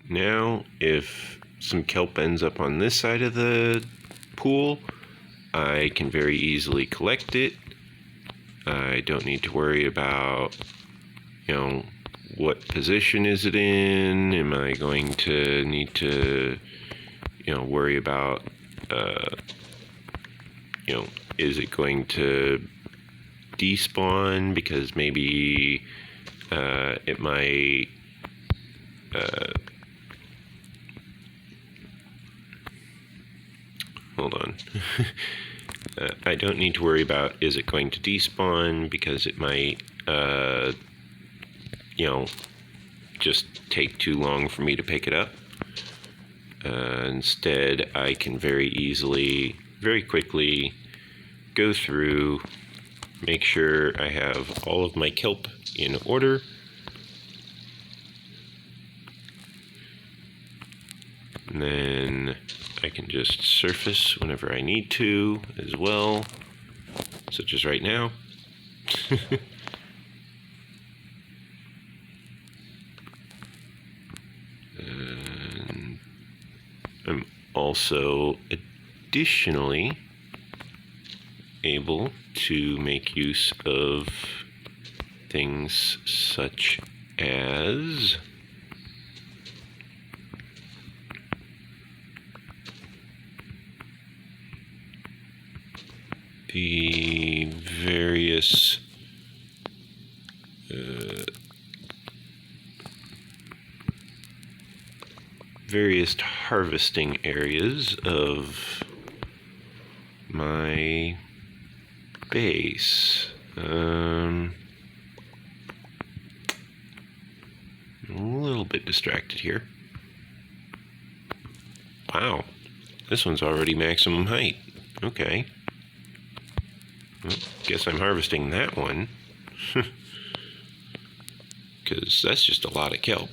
Now, if some kelp ends up on this side of the pool, I can very easily collect it. I don't need to worry about, what position is it in? Am I going to need to, worry about, is it going to despawn because maybe it might hold on. I don't need to worry about is it going to despawn because it might just take too long for me to pick it up. Instead, I can very easily, very quickly go through, make sure I have all of my kelp in order. And then I can just surface whenever I need to as well, such as right now. And I'm also additionally able to make use of things such as the various harvesting areas of my base. I'm a little bit distracted here. Wow, this one's already maximum height. Okay. Well, guess I'm harvesting that one. Because that's just a lot of kelp.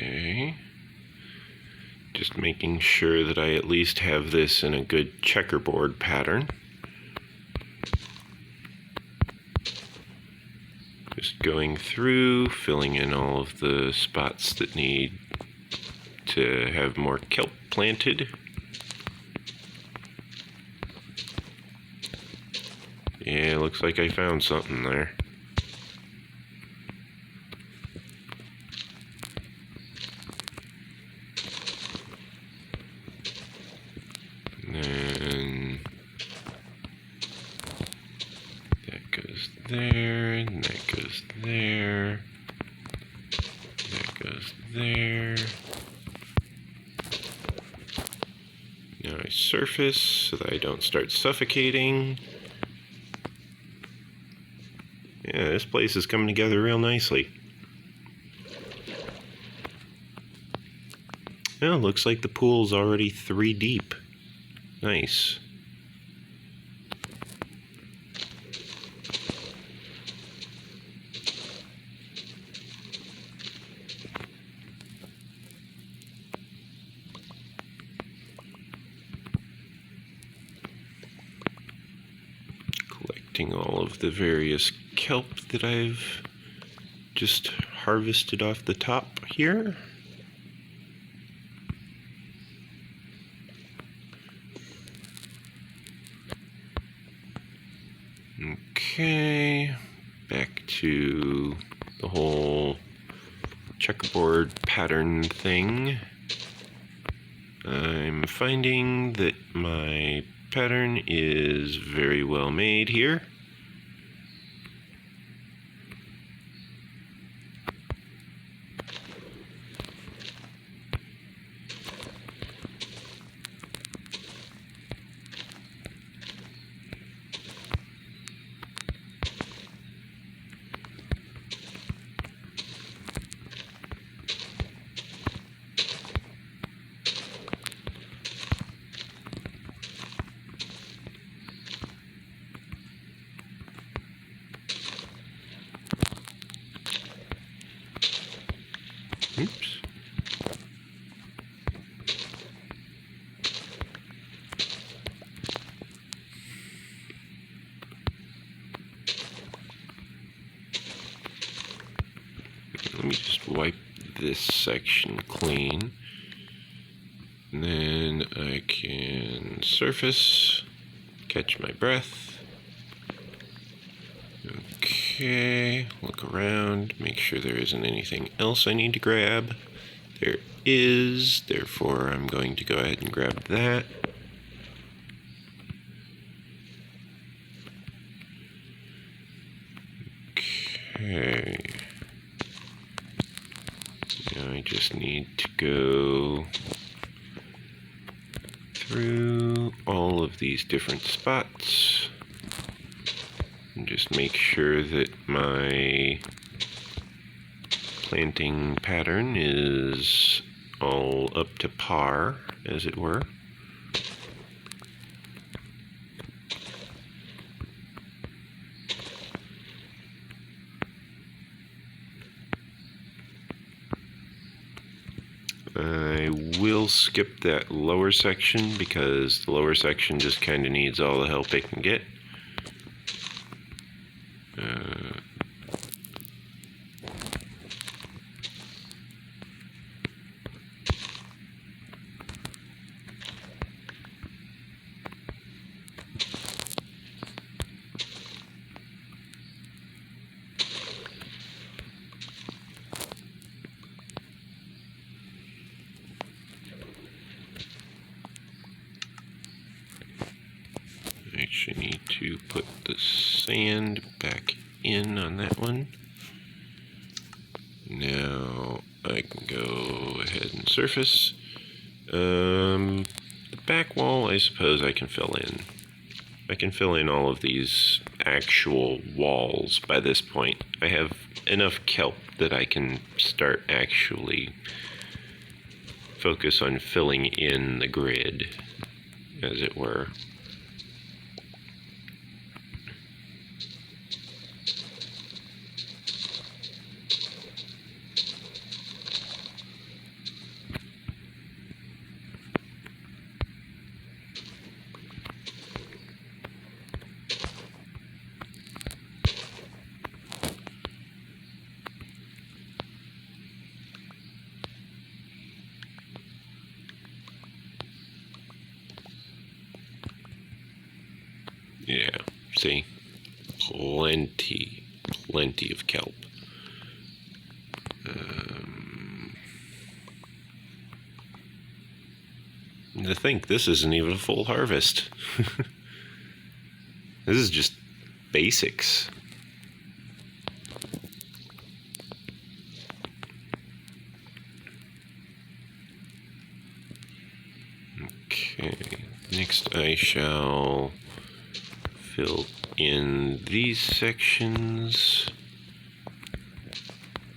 Okay, just making sure that I at least have this in a good checkerboard pattern. Just going through, filling in all of the spots that need to have more kelp planted. Yeah, looks like I found something there. And that goes there, and that goes there, that goes there. Now I surface so that I don't start suffocating. Yeah, this place is coming together real nicely. Oh, looks like the pool's already 3 deep. Nice. Collecting all of the various kelp that I've just harvested off the top here. Okay, back to the whole checkerboard pattern thing. I'm finding that my pattern is very well made here. wipe this section clean. And then I can surface, catch my breath. Okay, look around, make sure there isn't anything else I need to grab. There is, therefore I'm going to go ahead and grab that. Okay. Now I just need to go through all of these different spots and just make sure that my planting pattern is all up to par, as it were. I will skip that lower section because the lower section just kind of needs all the help it can get. I actually need to put the sand back in on that one. Now I can go ahead and surface. The back wall, I suppose I can fill in. I can fill in all of these actual walls by this point. I have enough kelp that I can start actually focus on filling in the grid, as it were. Yeah, see? Plenty of kelp. To think this isn't even a full harvest. This is just basics. Okay, next I shall fill in these sections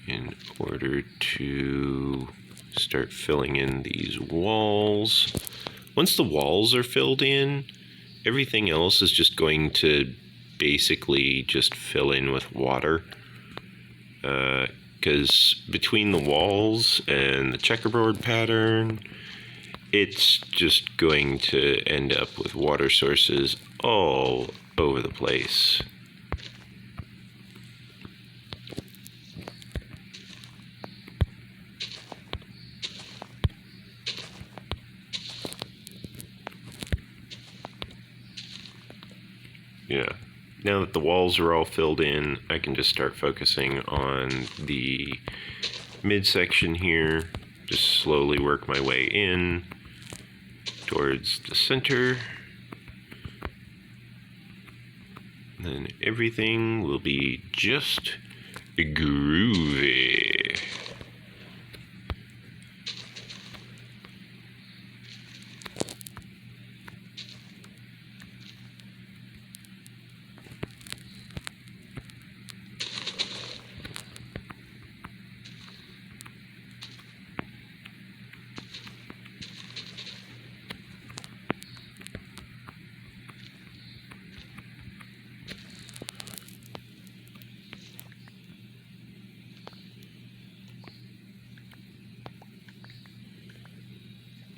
in order to start filling in these walls. Once the walls are filled in, everything else is just going to basically just fill in with water. Because between the walls and the checkerboard pattern, it's just going to end up with water sources all over the place. Yeah. Now that the walls are all filled in, I can just start focusing on the midsection here. Just slowly work my way in towards the center. Then everything will be just groovy.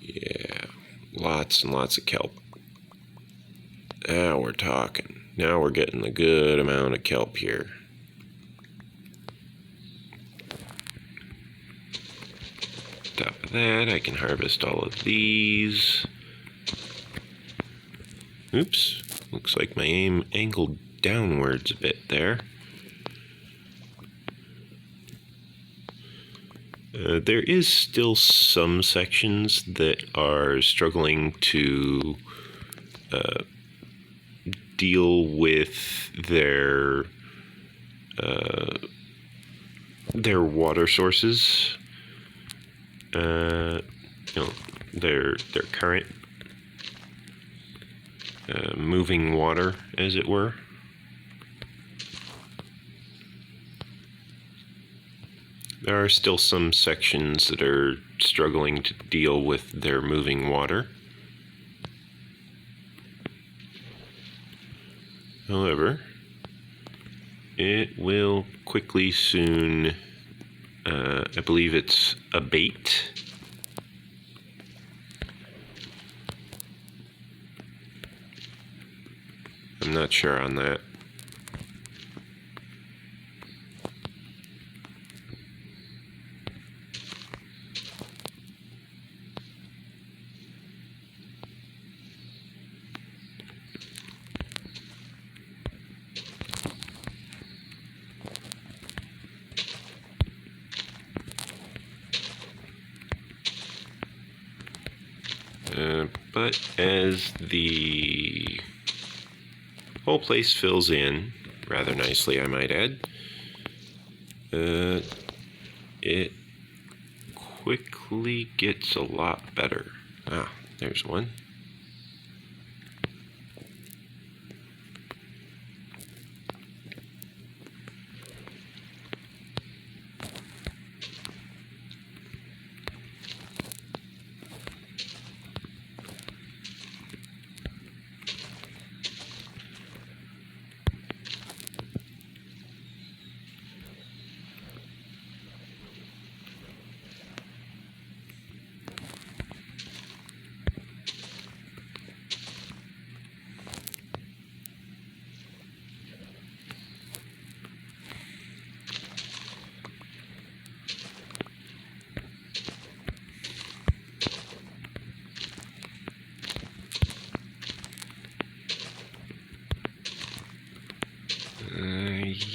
Yeah, lots and lots of kelp. Now we're talking. Now we're getting the good amount of kelp here. that. I can harvest all of these. Oops, looks like my aim angled downwards a bit there. There is still some sections that are struggling to deal with their water sources. Their current moving water, as it were. There are still some sections that are struggling to deal with their moving water. However, it will quickly soon, I believe it's abate. I'm not sure on that. But as the whole place fills in, rather nicely I might add, it quickly gets a lot better. Ah, there's one.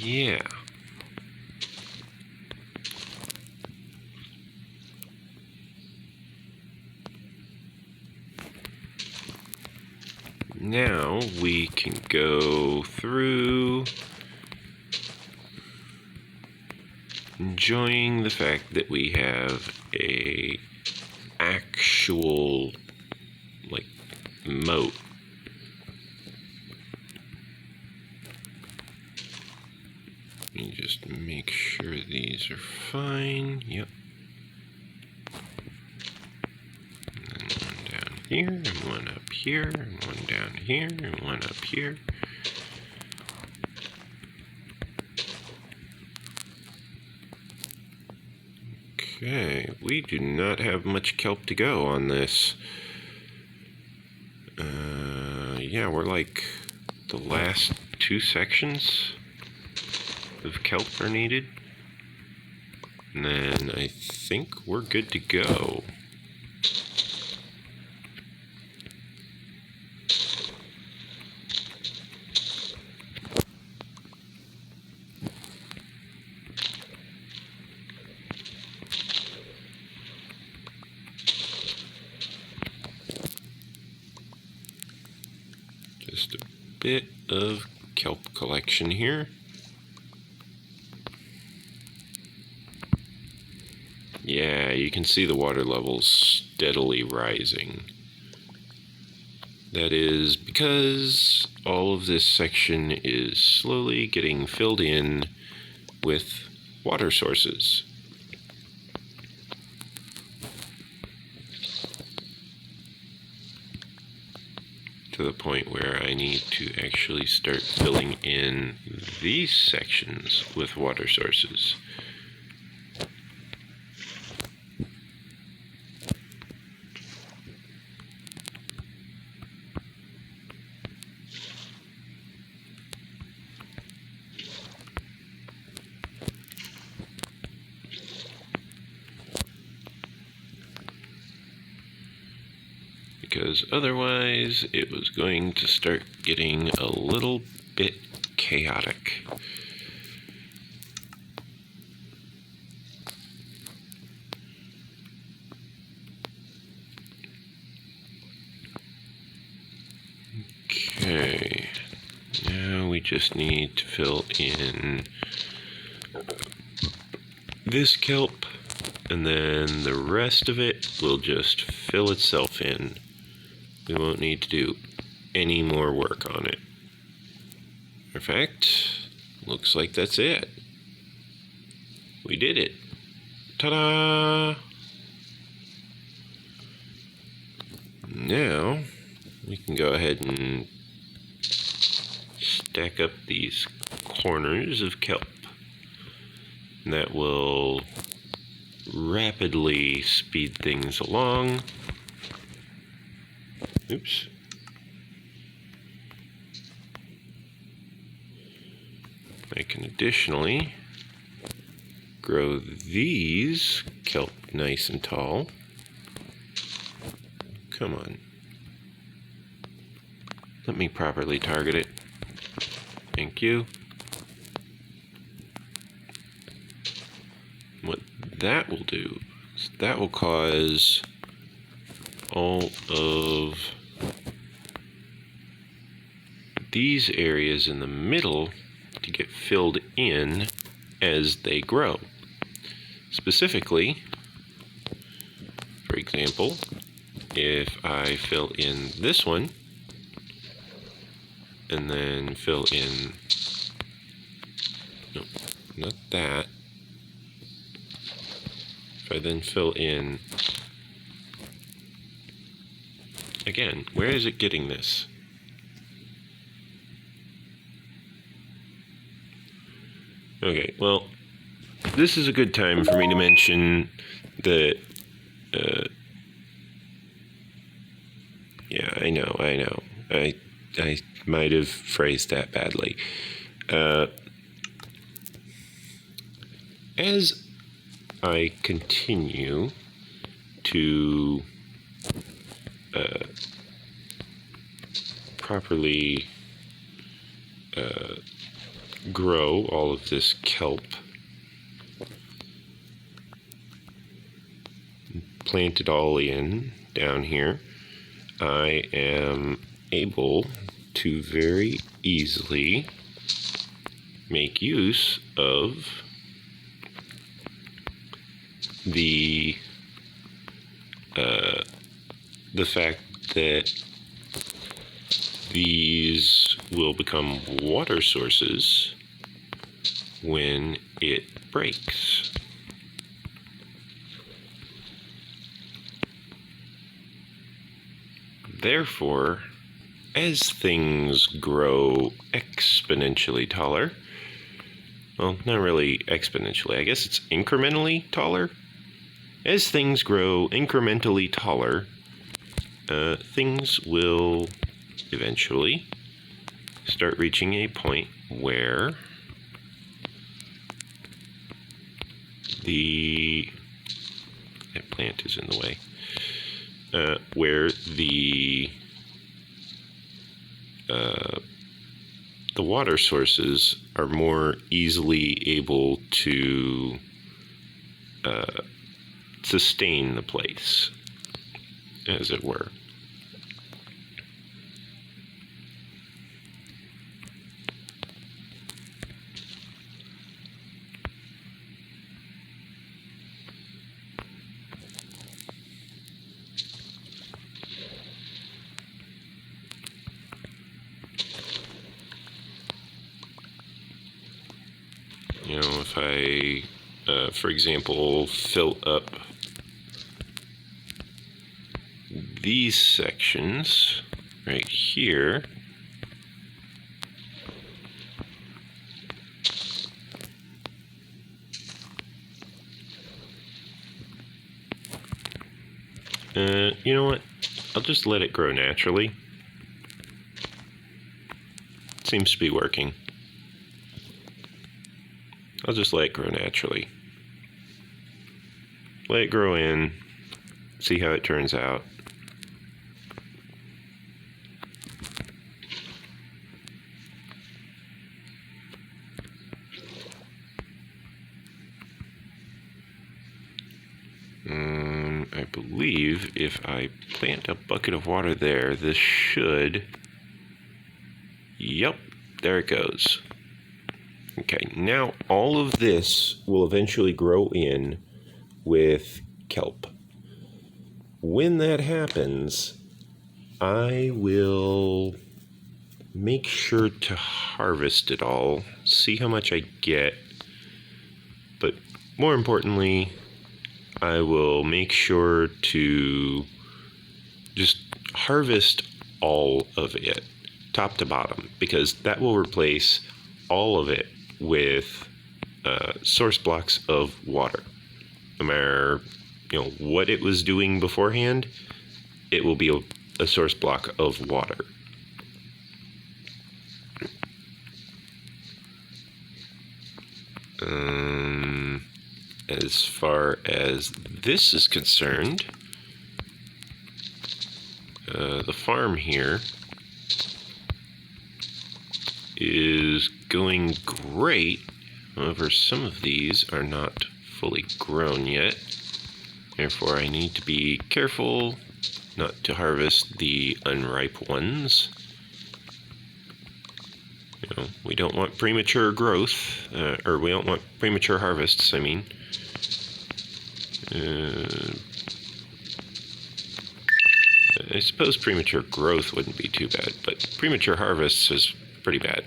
Yeah. Now we can go through enjoying the fact that we have a actual moat. Let me just make sure these are fine. Yep. And then one down here, and one up here, and one down here, and one up here. Okay, we do not have much kelp to go on this. Yeah, we're like the last 2 sections of kelp are needed. And then I think we're good to go. Just a bit of kelp collection here. Yeah, you can see the water levels steadily rising. That is because all of this section is slowly getting filled in with water sources. To the point where I need to actually start filling in these sections with water sources. because otherwise it was going to start getting a little bit chaotic. Okay, now we just need to fill in this kelp, and then the rest of it will just fill itself in. We won't need to do any more work on it. In fact, looks like that's it. We did it. Ta-da! Now, we can go ahead and stack up these corners of kelp. And that will rapidly speed things along. Oops. I can additionally grow these kelp nice and tall. Come on. Let me properly target it. Thank you. What that will do is that will cause all of these areas in the middle to get filled in as they grow. Specifically, for example, if I fill in this one and then fill in, no, not that. If I then fill in, again, where is it getting this? Okay, well, this is a good time for me to mention that, yeah, I know, I might have phrased that badly. As I continue to properly grow all of this kelp, plant it all in down here, I am able to very easily make use of the fact that these will become water sources when it breaks. Therefore, as things grow exponentially taller, well, not really exponentially, I guess it's incrementally taller. As things grow incrementally taller, things will eventually start reaching a point where that plant is in the way, where the water sources are more easily able to sustain the place, as it were. You know, if I, for example, fill up these sections right here, you know what? I'll just let it grow naturally. Seems to be working. I'll just let it grow naturally. Let it grow in, see how it turns out. believe if I plant a bucket of water there, this should... Yep, there it goes. Okay, now all of this will eventually grow in with kelp. When that happens, I will make sure to harvest it all, see how much I get, but more importantly, I will make sure to just harvest all of it, top to bottom, because that will replace all of it with source blocks of water. No matter what it was doing beforehand, it will be a source block of water. As far as this is concerned, the farm here is going great. However, some of these are not fully grown yet. Therefore, I need to be careful not to harvest the unripe ones. We don't want premature growth, or we don't want premature harvests, I mean. I suppose premature growth wouldn't be too bad, but premature harvests is pretty bad.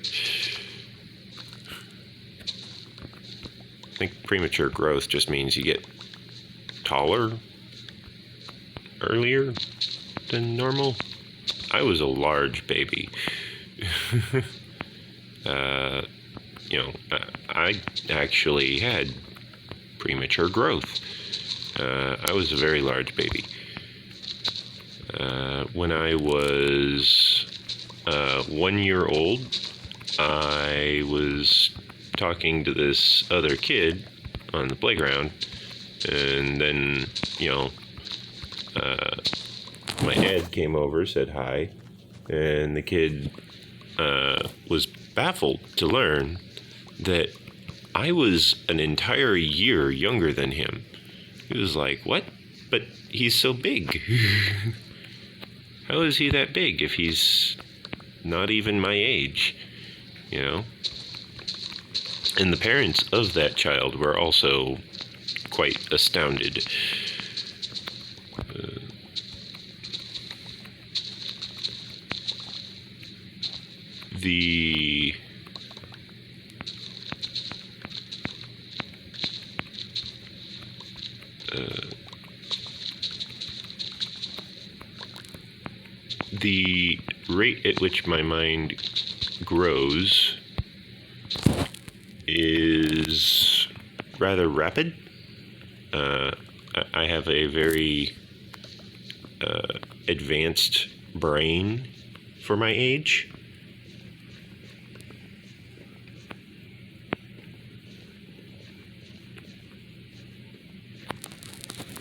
I think premature growth just means you get taller earlier than normal. I was a large baby. I actually had premature growth. I was a very large baby. When I was 1 year old, I was talking to this other kid on the playground, and then, my dad came over, said hi, and the kid was baffled to learn that I was an entire year younger than him. He was like, "What? But he's so big." How is he that big if he's not even my age? And the parents of that child were also quite astounded. The rate at which my mind grows is rather rapid. I have a very advanced brain for my age.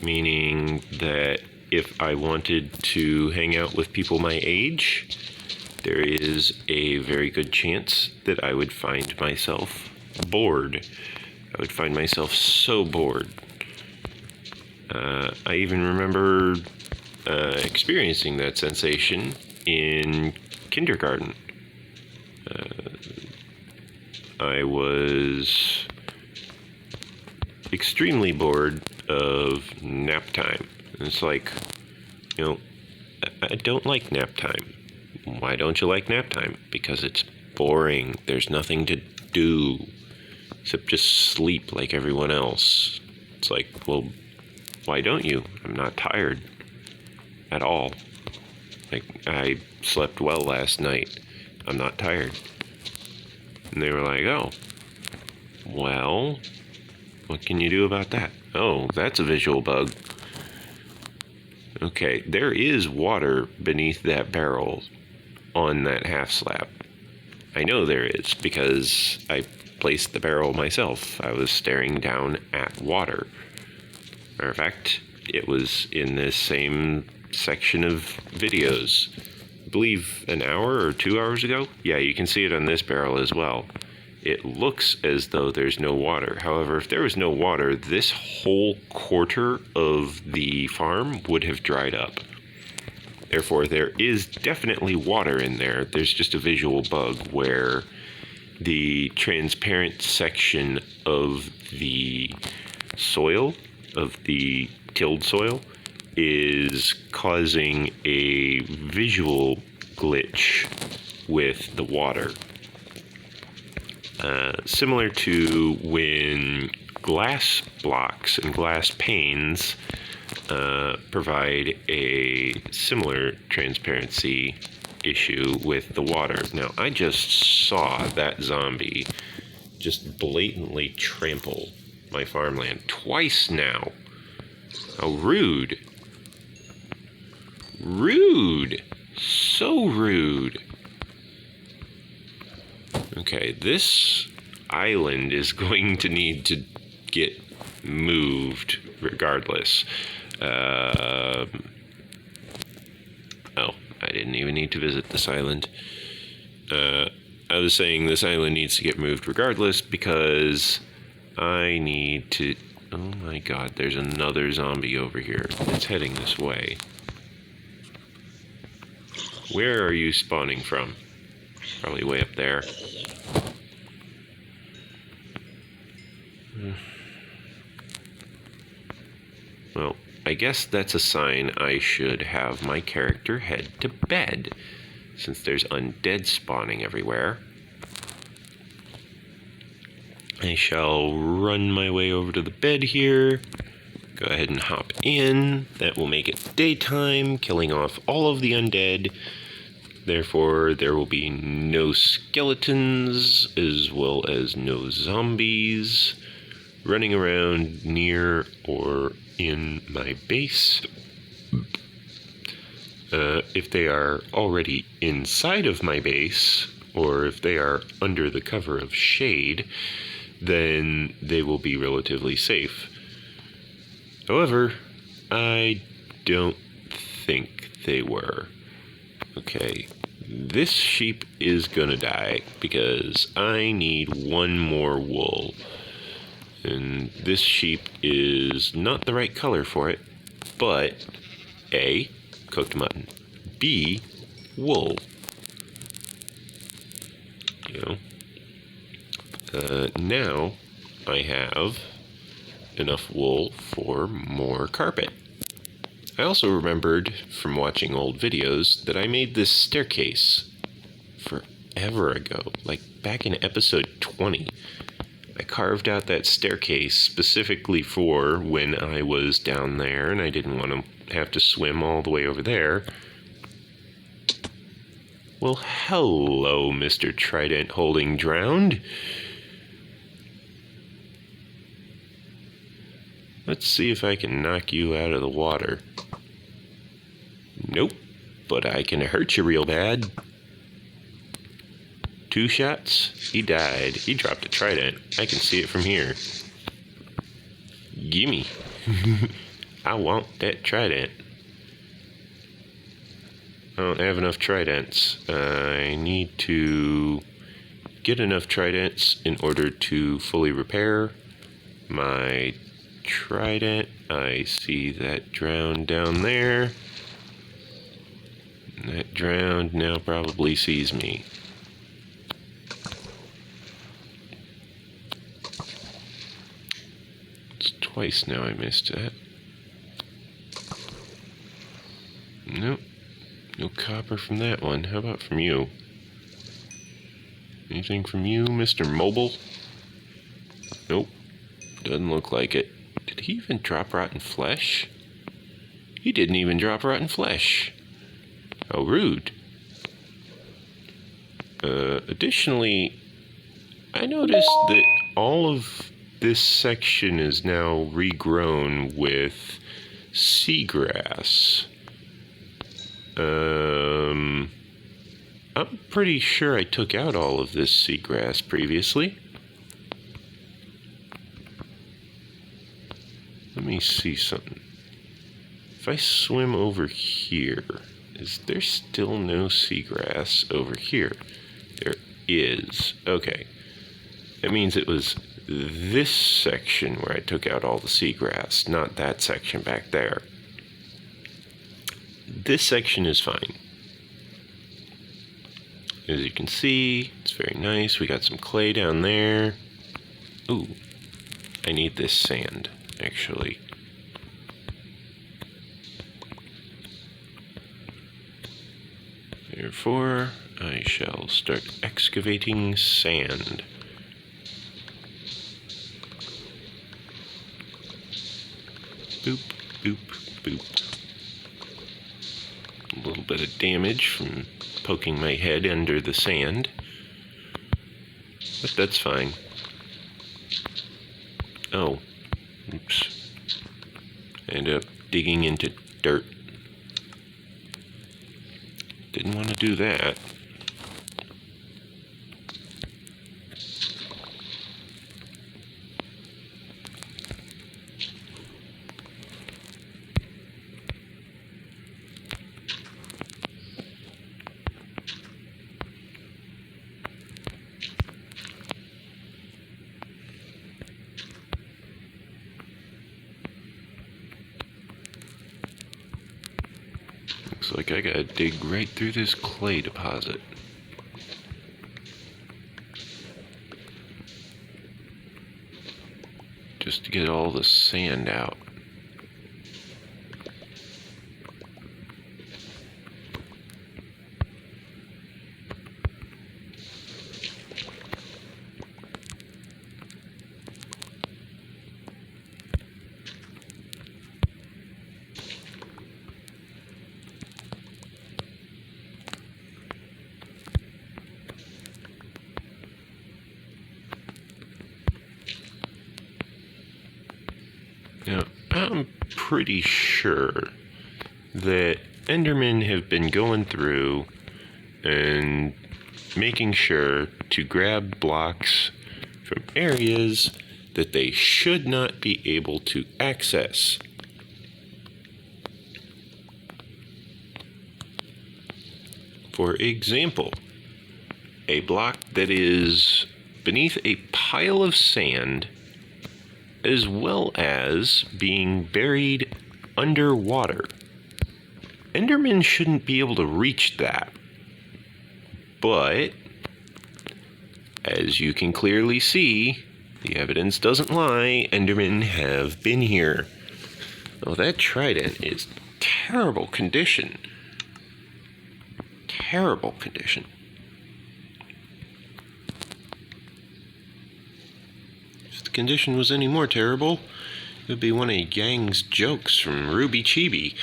Meaning that if I wanted to hang out with people my age, there is a very good chance that I would find myself bored. I would find myself so bored. I even remember experiencing that sensation in kindergarten. I was extremely bored of nap time. It's like, I don't like nap time. Why don't you like nap time? Because it's boring. There's nothing to do except just sleep like everyone else. It's like, well, why don't you? I'm not tired at all. Like, I slept well last night. I'm not tired. And they were like, oh, well, what can you do about that? Oh, that's a visual bug. Okay, there is water beneath that barrel on that half slab. I know there is because I placed the barrel myself. I was staring down at water. Matter of fact, it was in this same section of videos. I believe an hour or 2 hours ago. Yeah, you can see it on this barrel as well. it looks as though there's no water. However, if there was no water, this whole quarter of the farm would have dried up. Therefore, there is definitely water in there. There's just a visual bug where the transparent section of the soil, of the tilled soil, is causing a visual glitch with the water. Similar to when glass blocks and glass panes provide a similar transparency issue with the water. Now, I just saw that zombie just blatantly trample my farmland twice now. How rude. Rude. So rude. Okay, this island is going to need to get moved regardless. Oh, I didn't even need to visit this island. I was saying this island needs to get moved regardless because I need to... Oh my god, there's another zombie over here. It's heading this way. Where are you spawning from? Probably way up there. Well, I guess that's a sign I should have my character head to bed, since there's undead spawning everywhere. I shall run my way over to the bed here. Go ahead and hop in. That will make it daytime, killing off all of the undead. Therefore, there will be no skeletons, as well as no zombies running around near or in my base. If they are already inside of my base, or if they are under the cover of shade, then they will be relatively safe. However, I don't think they were. Okay, this sheep is gonna die because I need one more wool. And this sheep is not the right color for it, but A, cooked mutton, B, wool. You know, now I have enough wool for more carpet. I also remembered from watching old videos that I made this staircase forever ago, like back in episode 20. I carved out that staircase specifically for when I was down there and I didn't want to have to swim all the way over there. Well, hello, Mr. Trident holding drowned. Let's see if I can knock you out of the water. Nope, but I can hurt you real bad. 2 shots, he died. He dropped a trident. I can see it from here. Gimme. I want that trident. I don't have enough tridents. I need to get enough tridents in order to fully repair my trident. I see that drowned down there. That drowned now probably sees me. It's twice now I missed that. Nope. No copper from that one. How about from you? Anything from you, Mr. Mobile? Nope. Doesn't look like it. Did he even drop rotten flesh? He didn't even drop rotten flesh. How rude. Additionally, I noticed that all of this section is now regrown with seagrass. I'm pretty sure I took out all of this seagrass previously. Let me see something. If I swim over here, is there still no seagrass over here? There is. Okay. That means it was this section where I took out all the seagrass, not that section back there. This section is fine. As you can see, it's very nice. We got some clay down there. Ooh, I need this sand, actually. Therefore, I shall start excavating sand. Boop, boop, boop. A little bit of damage from poking my head under the sand, but that's fine. Oh, oops. I ended up digging into dirt. Didn't want to do that. Looks like I gotta dig right through this clay deposit. Just to get all the sand out. Now, I'm pretty sure that Endermen have been going through and making sure to grab blocks from areas that they should not be able to access. For example, a block that is beneath a pile of sand, as well as being buried underwater. Endermen shouldn't be able to reach that. But, as you can clearly see, the evidence doesn't lie, Endermen have been here. Oh, that trident is terrible condition. Terrible condition. If the condition was any more terrible, it would be one of Yang's jokes from Ruby Chibi.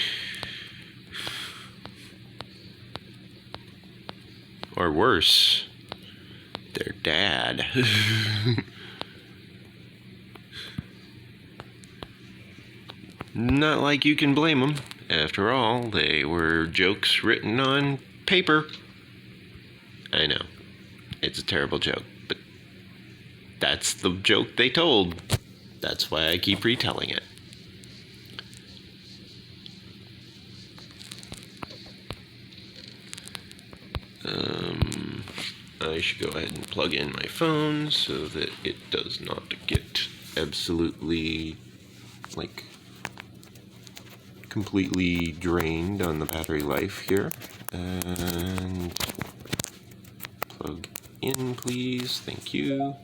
Or worse, their dad. Not like you can blame them. After all, they were jokes written on paper. I know, it's a terrible joke, but that's the joke they told. That's why I keep retelling it. I should go ahead and plug in my phone so that it does not get absolutely, like, completely drained on the battery life here. And plug in, please. Thank you.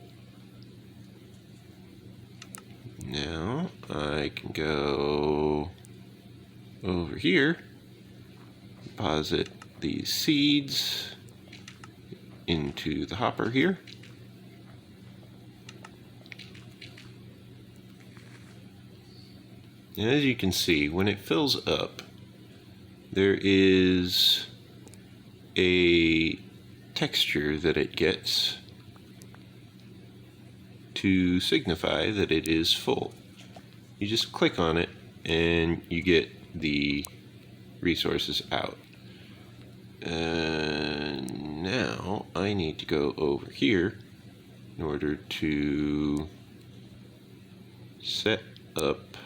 Now I can go over here, deposit these seeds into the hopper here. And as you can see, when it fills up, there is a texture that it gets to signify that it is full. You just click on it and you get the resources out. And now I need to go over here in order to set up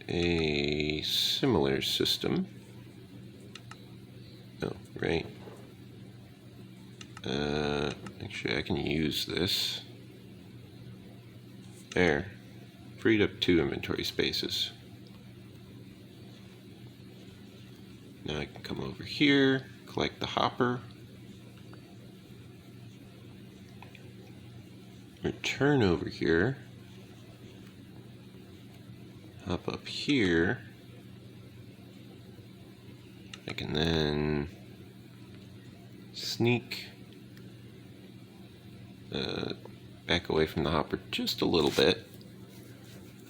a similar system. Oh, right. Actually, I can use this. There. Freed up 2 inventory spaces. Now I can come over here, collect the hopper, return over here, hop up here. I can then sneak back away from the hopper just a little bit.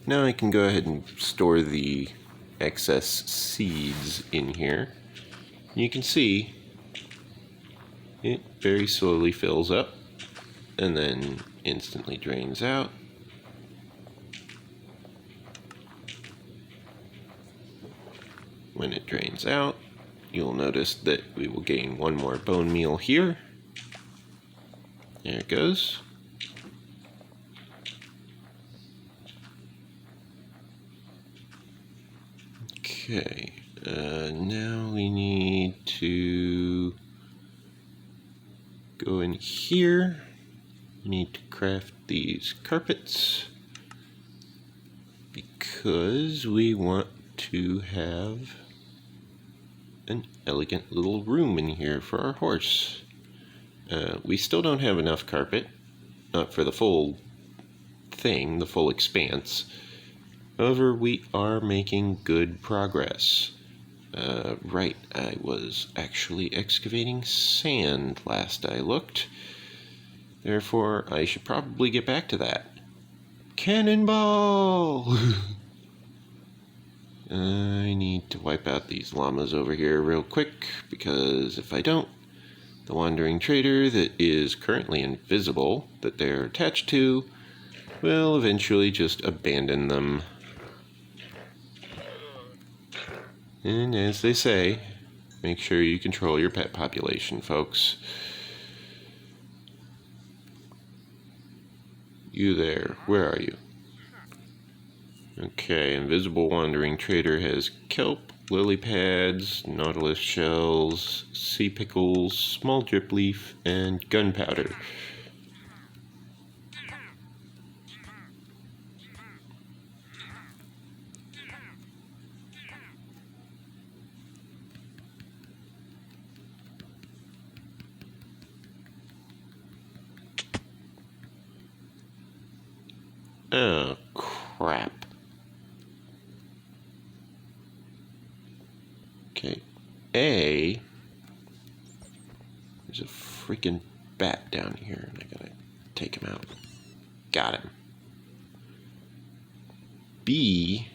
Now I can go ahead and store the excess seeds in here. You can see it very slowly fills up and then instantly drains out. When it drains out, you'll notice that we will gain 1 more bone meal here. There it goes. Okay, now we need to go in here. We need to craft these carpets because we want to have an elegant little room in here for our horse. We still don't have enough carpet, not for the full thing, the full expanse. However, we are making good progress. Right, I was actually excavating sand last I looked. Therefore, I should probably get back to that. Cannonball! I need to wipe out these llamas over here real quick, because if I don't, the wandering trader that is currently invisible, that they're attached to, will eventually just abandon them. And as they say, make sure you control your pet population, folks. You there, where are you? Okay, invisible wandering trader has kelp, lily pads, nautilus shells, sea pickles, small drip leaf, and gunpowder. Oh, crap. Okay, there's a freaking bat down here, and I gotta take him out. Got him. B,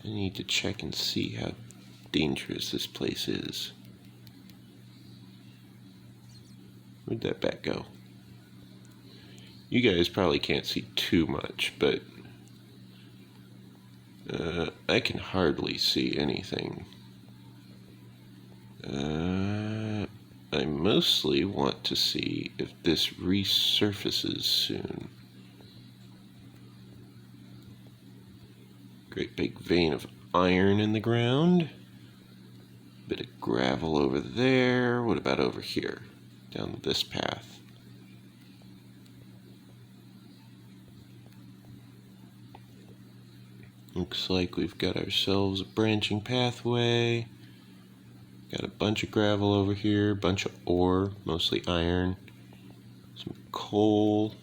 I need to check and see how dangerous this place is. Where'd that bat go? You guys probably can't see too much, but I can hardly see anything. I mostly want to see if this resurfaces soon. Great big vein of iron in the ground. Bit of gravel over there. What about over here? Down this path. Looks like we've got ourselves a branching pathway. Got a bunch of gravel over here, bunch of ore, mostly iron, some coal.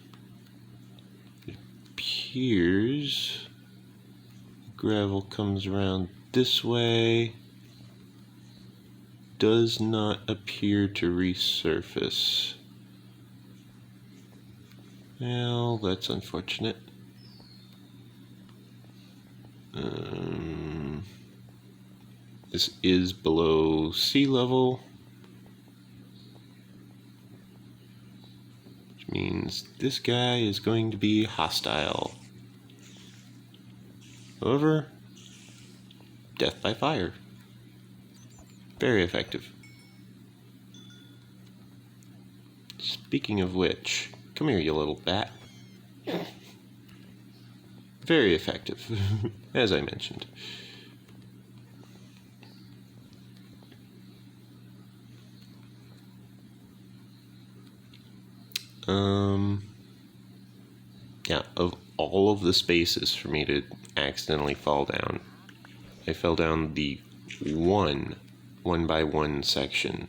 It appears gravel comes around this way. Does not appear to resurface. Well, that's unfortunate. This is below sea level, which means this guy is going to be hostile. However, death by fire. Very effective. Speaking of which, come here, you little bat. Very effective, as I mentioned. Yeah, of all of the spaces for me to accidentally fall down, I fell down the one by one section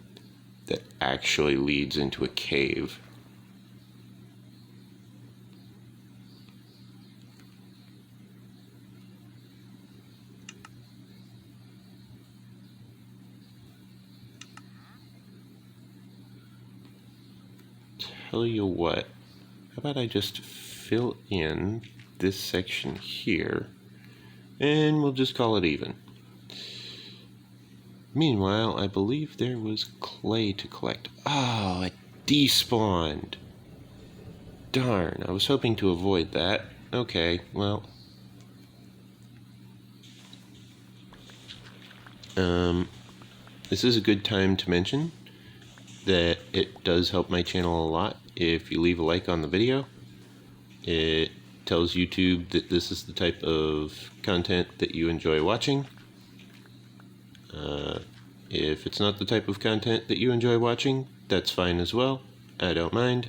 that actually leads into a cave. Tell you what, how about I just fill in this section here, and we'll just call it even. Meanwhile, I believe there was clay to collect. Oh, it despawned. Darn, I was hoping to avoid that. Okay, well. This is a good time to mention that it does help my channel a lot if you leave a like on the video. It tells YouTube that this is the type of content that you enjoy watching. If it's not the type of content that you enjoy watching, that's fine as well. I don't mind.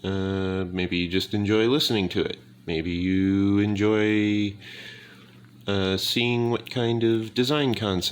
Maybe you just enjoy listening to it. Maybe you enjoy seeing what kind of design concept